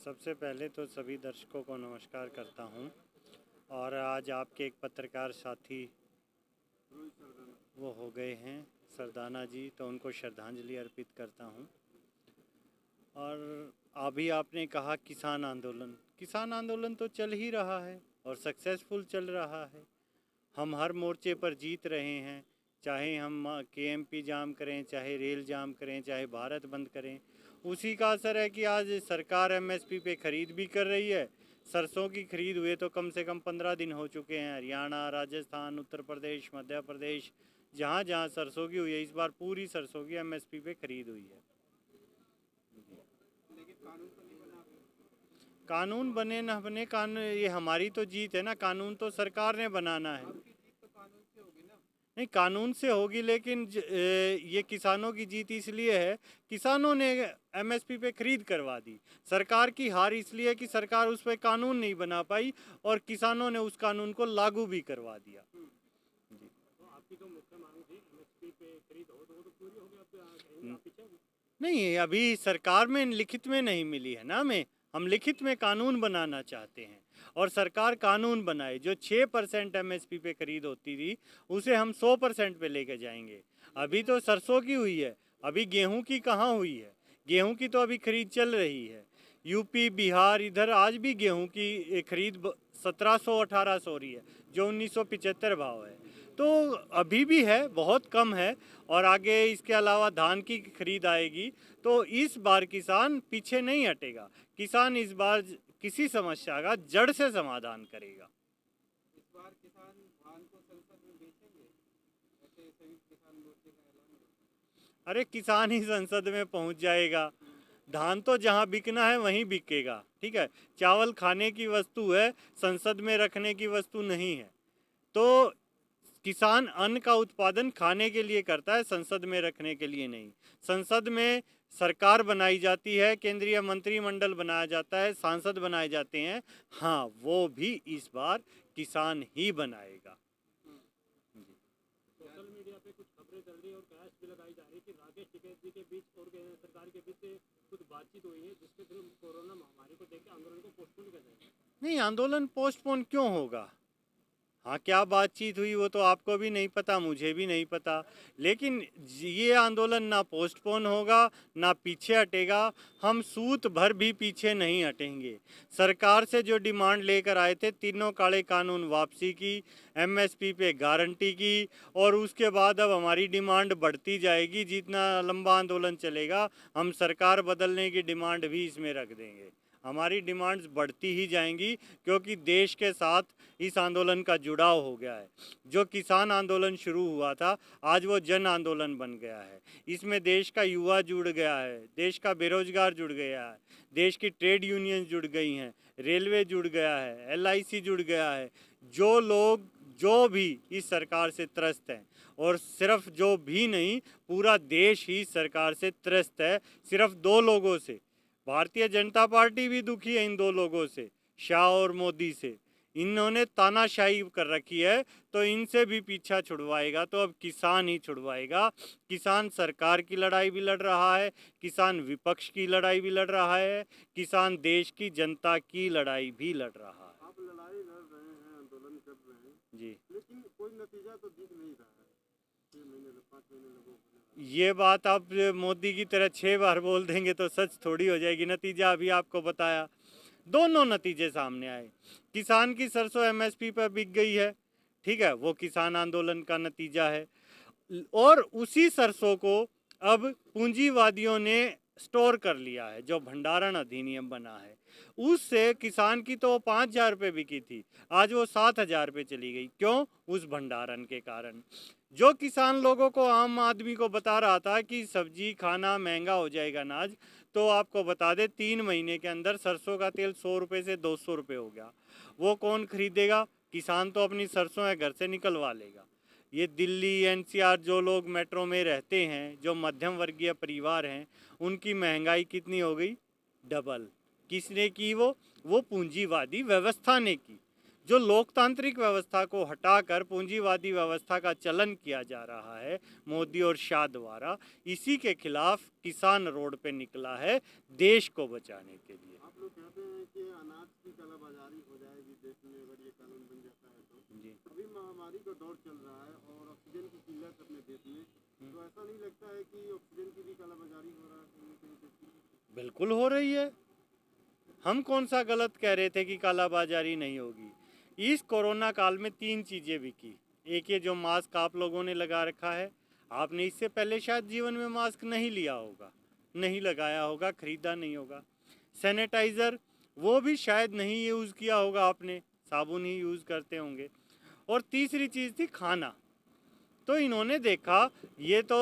सबसे पहले तो सभी दर्शकों को नमस्कार करता हूं और आज आपके एक पत्रकार साथी वो हो गए हैं सरदाना जी, तो उनको श्रद्धांजलि अर्पित करता हूं। और अभी आपने कहा किसान आंदोलन तो चल ही रहा है और सक्सेसफुल चल रहा है। हम हर मोर्चे पर जीत रहे हैं, चाहे हम केएमपी जाम करें, चाहे रेल जाम करें, चाहे भारत बंद करें। उसी का असर है कि आज सरकार एमएसपी पे खरीद भी कर रही है। सरसों की खरीद हुए तो कम से कम 15 दिन हो चुके हैं। हरियाणा, राजस्थान, उत्तर प्रदेश, मध्य प्रदेश, जहाँ जहाँ सरसों की हुई है, इस बार पूरी सरसों की एमएसपी पे खरीद हुई है। कानून बने न बने, कानून ये हमारी तो जीत है ना। कानून तो सरकार ने बनाना है। नहीं, कानून से होगी, लेकिन ये किसानों की जीत इसलिए है, किसानों ने एमएसपी पे खरीद करवा दी। सरकार की हार इसलिए है कि सरकार उस पर कानून नहीं बना पाई और किसानों ने उस कानून को लागू भी करवा दिया। जी। तो आपकी जो मुख्य मांग थी एमएसपी पे खरीद हो, तो वो तो पूरी हो गई। नहीं, अभी सरकार में लिखित में नहीं मिली है ना हमें। हम लिखित में कानून बनाना चाहते हैं और सरकार कानून बनाए। जो 6% एमएसपी पे खरीद होती थी, उसे हम 100% पे लेके जाएंगे। अभी तो सरसों की हुई है, अभी गेहूं की कहाँ हुई है। गेहूं की तो अभी खरीद चल रही है। यूपी, बिहार, इधर आज भी गेहूं की खरीद 1700-1800 हो रही है, जो 1975 भाव है। तो अभी भी है, बहुत कम है। और आगे इसके अलावा धान की खरीद आएगी, तो इस बार किसान पीछे नहीं हटेगा। किसान इस बार किसी समस्या का जड़ से समाधान करेगा। इस बार किसान धान को संसद में बेचेंगे, ऐसे संयुक्त किसान मोर्चे का ऐलान है। अरे, किसान ही संसद में पहुंच जाएगा। धान तो जहां बिकना है वहीं बिकेगा, ठीक है। चावल खाने की वस्तु है, संसद में रखने की वस्तु नहीं है। तो किसान अन्न का उत्पादन खाने के लिए करता है, संसद में रखने के लिए नहीं। संसद में सरकार बनाई जाती है, केंद्रीय मंत्रिमंडल बनाया जाता है, सांसद बनाए जाते हैं। हाँ, वो भी इस बार किसान ही बनाएगा। सोशल मीडिया पे कुछ खबरें चल रही है और कयास भी लगाई जा रही है कि राकेश टिकैत जी के बीच और सरकार के बीच कुछ बातचीत हुई है, जिसके थ्रू कोरोना महामारी को देख के आंदोलन को पोस्टपोन कर देंगे। नहीं, आंदोलन पोस्टपोन क्यों होगा। हाँ, क्या बातचीत हुई वो तो आपको भी नहीं पता, मुझे भी नहीं पता। लेकिन ये आंदोलन ना पोस्टपोन होगा, ना पीछे हटेगा। हम सूत भर भी पीछे नहीं हटेंगे। सरकार से जो डिमांड लेकर आए थे, तीनों काले कानून वापसी की, एमएसपी पे गारंटी की, और उसके बाद अब हमारी डिमांड बढ़ती जाएगी। जितना लंबा आंदोलन चलेगा, हम सरकार बदलने की डिमांड भी इसमें रख देंगे। हमारी डिमांड्स बढ़ती ही जाएंगी, क्योंकि देश के साथ इस आंदोलन का जुड़ाव हो गया है। जो किसान आंदोलन शुरू हुआ था, आज वो जन आंदोलन बन गया है। इसमें देश का युवा जुड़ गया है, देश का बेरोजगार जुड़ गया है, देश की ट्रेड यूनियन जुड़ गई हैं, रेलवे जुड़ गया है, एलआईसी जुड़ गया है। जो लोग जो भी इस सरकार से त्रस्त हैं, और सिर्फ जो भी नहीं, पूरा देश ही सरकार से त्रस्त है, सिर्फ दो लोगों से। भारतीय जनता पार्टी भी दुखी है इन दो लोगों से, शाह और मोदी से। इन्होंने तानाशाही कर रखी है, तो इनसे भी पीछा छुड़वाएगा तो अब किसान ही छुड़वाएगा। किसान सरकार की लड़ाई भी लड़ रहा है, किसान विपक्ष की लड़ाई भी लड़ रहा है, किसान देश की जनता की लड़ाई भी लड़ रहा है। आप लड़ाई लड़ रहे हैं, आंदोलन कर रहे हैं जी, लेकिन कोई नतीजा तो दिख नहीं रहा है। 6 महीने 5 महीने लगो। ये बात आप मोदी की तरह 6 बार बोल देंगे तो सच थोड़ी हो जाएगी। नतीजा अभी आपको बताया, दोनों नतीजे सामने आए। किसान की सरसों एमएसपी पर बिक गई है, ठीक है, वो किसान आंदोलन का नतीजा है। और उसी सरसों को अब पूंजीवादियों ने स्टोर कर लिया है। जो भंडारण अधिनियम बना है, उससे किसान की तो 5,000 रुपये बिकी थी, आज वो 7,000 रुपये चली गई। क्यों? उस भंडारण के कारण। जो किसान लोगों को, आम आदमी को बता रहा था कि सब्जी खाना महंगा हो जाएगा, अनाज, तो आपको बता दे 3 महीने के अंदर सरसों का तेल 100 रुपये से 200 रुपये हो गया। वो कौन खरीदेगा? किसान तो अपनी सरसों है घर से निकलवा लेगा। ये दिल्ली एनसीआर जो लोग मेट्रो में रहते हैं, जो मध्यम वर्गीय परिवार हैं, उनकी महंगाई कितनी हो गई? डबल। किसने की? वो पूंजीवादी व्यवस्था ने की। जो लोकतांत्रिक व्यवस्था को हटाकर पूंजीवादी व्यवस्था का चलन किया जा रहा है मोदी और शाह द्वारा, इसी के खिलाफ किसान रोड पे निकला है देश को बचाने के लिए। आप लोग कहते कालाबाजारी हो जाएगी देश में अगर ये कानून बन जाता है तो। जी अभी महामारी का दौर चल रहा है और ऑक्सीजन की किल्लत अपने देश में, तो ऐसा नहीं लगता है कि ऑक्सीजन की भी कालाबाजारी हो रहा है कहीं ना कहीं? बिल्कुल हो रही है। हम कौन सा गलत कह रहे थे कि कालाबाजारी नहीं होगी। इस कोरोना काल में 3 चीज़ें बिकी। एक ये जो मास्क आप लोगों ने लगा रखा है, आपने इससे पहले शायद जीवन में मास्क नहीं लिया होगा, नहीं लगाया होगा, खरीदा नहीं होगा। सैनिटाइज़र वो भी शायद नहीं यूज़ किया होगा आपने, साबुन ही यूज़ करते होंगे। और तीसरी चीज़ थी खाना। तो इन्होंने देखा ये तो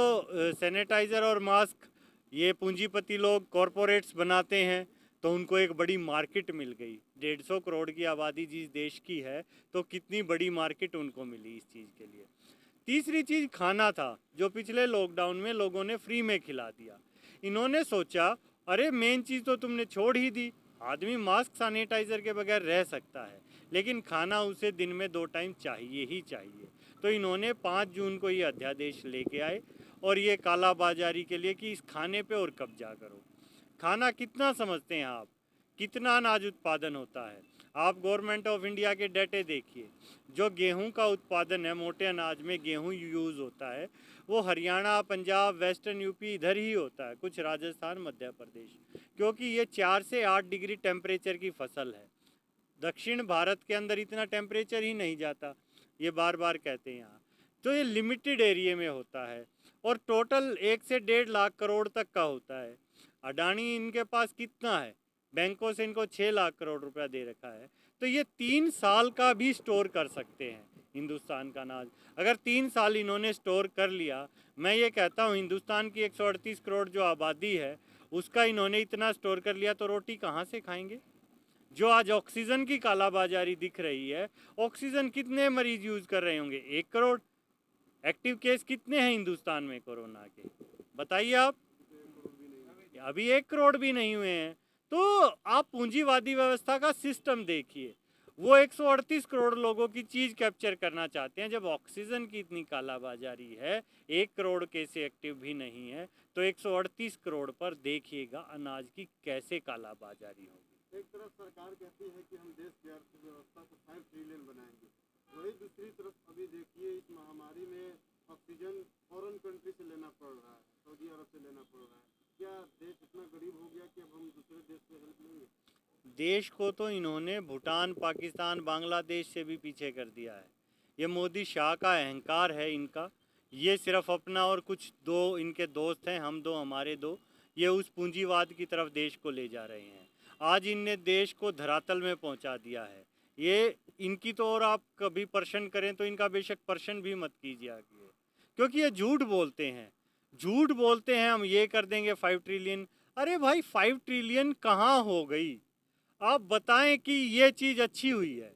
सैनिटाइज़र और मास्क ये पूंजीपति लोग कॉरपोरेट्स बनाते हैं, तो उनको एक बड़ी मार्केट मिल गई। 150 करोड़ की आबादी जिस देश की है, तो कितनी बड़ी मार्केट उनको मिली इस चीज़ के लिए। तीसरी चीज़ खाना था, जो पिछले लॉकडाउन में लोगों ने फ्री में खिला दिया। इन्होंने सोचा अरे मेन चीज़ तो तुमने छोड़ ही दी। आदमी मास्क सैनिटाइज़र के बगैर रह सकता है, लेकिन खाना उसे दिन में 2 टाइम चाहिए ही चाहिए। तो इन्होंने 5 जून को ये अध्यादेश लेके आए और ये कालाबाजारी के लिए कि इस खाने पे और कब्जा करो। खाना कितना समझते हैं आप, कितना अनाज उत्पादन होता है? आप गवर्नमेंट ऑफ इंडिया के डाटे देखिए। जो गेहूं का उत्पादन है, मोटे अनाज में गेहूं यूज़ होता है, वो हरियाणा, पंजाब, वेस्टर्न यूपी इधर ही होता है, कुछ राजस्थान, मध्य प्रदेश, क्योंकि ये 4 से 8 डिग्री टेम्परेचर की फसल है। दक्षिण भारत के अंदर इतना टेम्परेचर ही नहीं जाता, ये बार बार कहते हैं यहाँ। तो ये लिमिटेड एरिया में होता है और टोटल 1 से 1.5 लाख करोड़ तक का होता है। अडानी इनके पास कितना है, बैंकों से इनको 6 लाख करोड़ रुपया दे रखा है, तो ये 3 साल का भी स्टोर कर सकते हैं हिंदुस्तान का अनाज। अगर 3 साल इन्होंने स्टोर कर लिया, मैं ये कहता हूँ हिंदुस्तान की 138 करोड़ जो आबादी है, उसका इन्होंने इतना स्टोर कर लिया, तो रोटी कहाँ से खाएंगे? जो आज ऑक्सीजन की कालाबाजारी दिख रही है, ऑक्सीजन कितने मरीज यूज़ कर रहे होंगे? 1 करोड़। एक्टिव केस कितने हैं हिंदुस्तान में कोरोना के, बताइए आप? अभी 1 करोड़ भी नहीं हुए हैं। तो आप पूंजीवादी व्यवस्था का सिस्टम देखिए, वो 138 करोड़ लोगों की चीज़ कैप्चर करना चाहते हैं। जब ऑक्सीजन की इतनी कालाबाजारी है, 1 करोड़ केस एक्टिव भी नहीं है, तो 138 करोड़ पर देखिएगा अनाज की कैसे कालाबाजारी होगी। एक तरफ सरकार कहती है कि हम देश की अर्थव्यवस्था को 5 ट्रिलियन बनाएंगे, वही दूसरी तरफ अभी देखिए इस महामारी में ऑक्सीजन फॉरेन कंट्री से लेना पड़ रहा है, सऊदी अरब से लेना पड़ रहा है। क्या देश इतना गरीब हो गया कि अब हम दूसरे देश से हेल्प लेंगे? देश को तो इन्होंने भूटान, पाकिस्तान, बांग्लादेश से भी पीछे कर दिया है। ये मोदी शाह का अहंकार है इनका। ये सिर्फ अपना और कुछ 2 इनके दोस्त हैं, हम 2 हमारे 2, ये उस पूंजीवाद की तरफ देश को ले जा रहे हैं। आज इनने देश को धरातल में पहुंचा दिया है। ये इनकी तो और आप कभी प्रश्न करें तो इनका बेशक प्रश्न भी मत कीजिए, क्योंकि ये झूठ बोलते हैं। झूठ बोलते हैं हम ये कर देंगे 5 ट्रिलियन। अरे भाई 5 ट्रिलियन कहाँ हो गई? आप बताएं कि ये चीज़ अच्छी हुई है।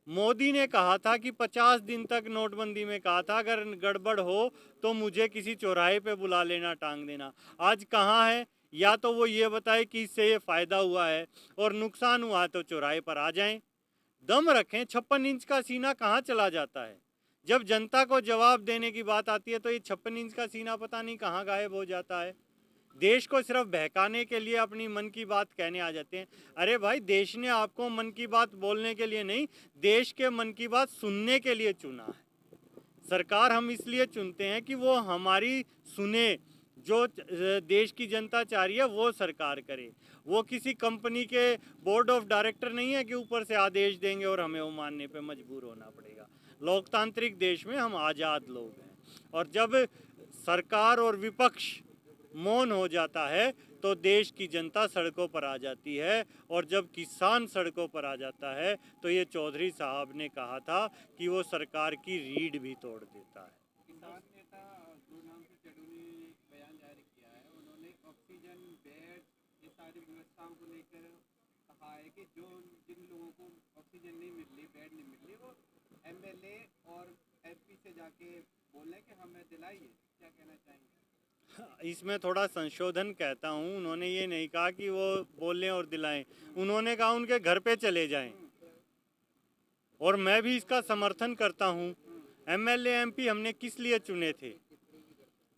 मोदी ने कहा था कि 50 दिन तक, नोटबंदी में कहा था अगर गड़बड़ हो तो मुझे किसी चौराहे पे बुला लेना, टांग देना। आज कहाँ है? या तो वो ये बताए कि इससे ये फ़ायदा हुआ है और नुकसान हुआ है तो चौराहे पर आ जाएं। दम रखें। 56 इंच का सीना कहाँ चला जाता है? जब जनता को जवाब देने की बात आती है तो ये 56 इंच का सीना पता नहीं कहाँ गायब हो जाता है। देश को सिर्फ बहकाने के लिए अपनी मन की बात कहने आ जाते हैं। अरे भाई, देश ने आपको मन की बात बोलने के लिए नहीं, देश के मन की बात सुनने के लिए चुना है। सरकार हम इसलिए चुनते हैं कि वो हमारी सुने। जो देश की जनता चाह रही है वो सरकार करे। वो किसी कंपनी के बोर्ड ऑफ डायरेक्टर नहीं है कि ऊपर से आदेश देंगे और हमें वो मानने पे मजबूर होना पड़ेगा। लोकतांत्रिक देश में हम आज़ाद लोग हैं, और जब सरकार और विपक्ष मौन हो जाता है तो देश की जनता सड़कों पर आ जाती है। और जब किसान सड़कों पर आ जाता है तो ये चौधरी साहब ने कहा था कि वो सरकार की रीढ़ भी तोड़ देता है। किसान नेता गुरनाम सिंह चड्ढू ने एक बयान जारी किया है। उन्होंने ऑक्सीजन, बेड, ये सारी व्यवस्थाओं को लेकर कहा है कि जो जिन लोगों को ऑक्सीजन नहीं मिल रही, बेड नहीं मिल रही, वो एमएलए और एमपी से जाके बोले कि हमें दिलाइए। क्या कहना चाहेंगे? इसमें थोड़ा संशोधन कहता हूँ। उन्होंने ये नहीं कहा कि वो बोलें और दिलाएं, उन्होंने कहा उनके घर पे चले जाएं। और मैं भी इसका समर्थन करता हूँ। एमएलए एमपी हमने किस लिए चुने थे?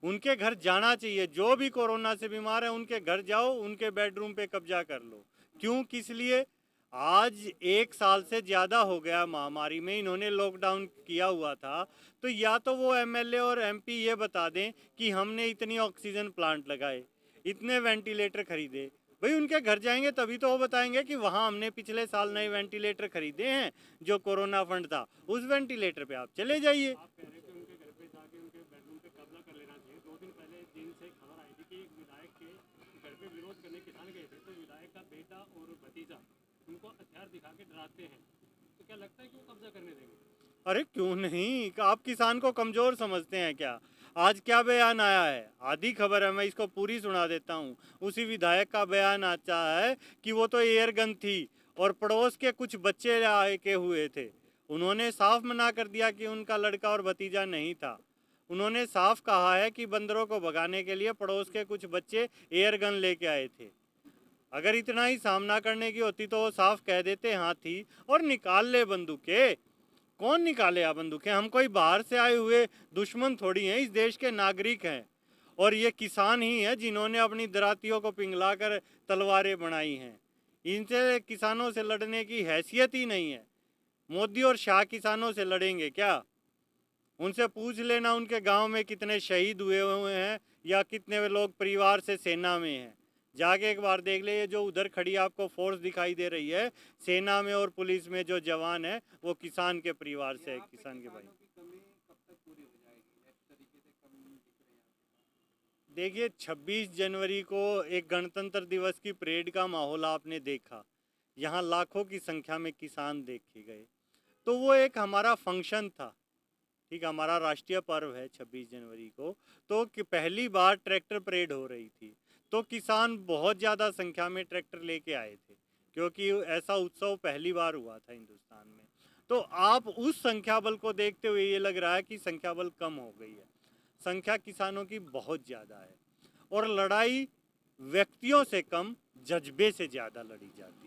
उनके घर जाना चाहिए। जो भी कोरोना से बीमार है उनके घर जाओ, उनके बेडरूम पे कब्जा कर लो। क्यों, किस लिए? आज 1 साल से ज़्यादा हो गया महामारी में, इन्होंने लॉकडाउन किया हुआ था। तो या तो वो एमएलए और एमपी ये बता दें कि हमने इतनी ऑक्सीजन प्लांट लगाए, इतने वेंटिलेटर खरीदे। भाई उनके घर जाएंगे तभी तो वो बताएंगे कि वहाँ हमने पिछले साल नए वेंटिलेटर खरीदे हैं, जो कोरोना फंड था उस वेंटिलेटर पे आप चले जाइए। आप कह रहे थे उनके घर पे जाके उनके बेडरूम पे कब्जा कर लेना चाहिए। 2 दिन पहले चीन से खबर आई थी कि एक विधायक के घर पे विरोध करने किसान गए थे, तो विधायक का बेटा और भतीजा उनको हथियार दिखा के डराते हैं। तो क्या लगता है कि वो कब्जा करने देंगे? अरे क्यों नहीं, आप किसान को कमज़ोर समझते हैं क्या? आज क्या बयान आया है, आधी खबर है, मैं इसको पूरी सुना देता हूँ। उसी विधायक का बयान आता है कि वो तो एयर गन थी और पड़ोस के कुछ बच्चे आए के हुए थे। उन्होंने साफ मना कर दिया कि उनका लड़का और भतीजा नहीं था। उन्होंने साफ कहा है कि बंदरों को भगाने के लिए पड़ोस के कुछ बच्चे एयर गन लेके आए थे। अगर इतना ही सामना करने की होती तो वो साफ कह देते हाथी और निकाल ले बंदूकें। कौन निकाले आप बंदूकें? हम कोई बाहर से आए हुए दुश्मन थोड़ी हैं, इस देश के नागरिक हैं। और ये किसान ही हैं जिन्होंने अपनी दरातियों को पिघलाकर तलवारें बनाई हैं। इनसे किसानों से लड़ने की हैसियत ही नहीं है। मोदी और शाह किसानों से लड़ेंगे क्या? उनसे पूछ लेना उनके गांव में कितने शहीद हुए हैं या कितने लोग परिवार से सेना में हैं। जाके एक बार देख ले, ये जो उधर खड़ी आपको फोर्स दिखाई दे रही है सेना में और पुलिस में जो जवान है वो किसान के परिवार से है, यहाँ पे किसान के भाई। किसानों की कमी कब तक पूरी हो जाएगी? इस तरीके से कम दिख रहे हैं। देखिए 26 जनवरी को एक गणतंत्र दिवस की परेड का माहौल आपने देखा, यहाँ लाखों की संख्या में किसान देखे गए। तो वो एक हमारा फंक्शन था, ठीक, हमारा राष्ट्रीय पर्व है 26 जनवरी को। तो कि पहली बार ट्रैक्टर परेड हो रही थी, तो किसान बहुत ज़्यादा संख्या में ट्रैक्टर लेके आए थे, क्योंकि ऐसा उत्सव पहली बार हुआ था हिंदुस्तान में। तो आप उस संख्या बल को देखते हुए ये लग रहा है कि संख्या बल कम हो गई है। संख्या किसानों की बहुत ज़्यादा है और लड़ाई व्यक्तियों से कम जज्बे से ज़्यादा लड़ी जाती है।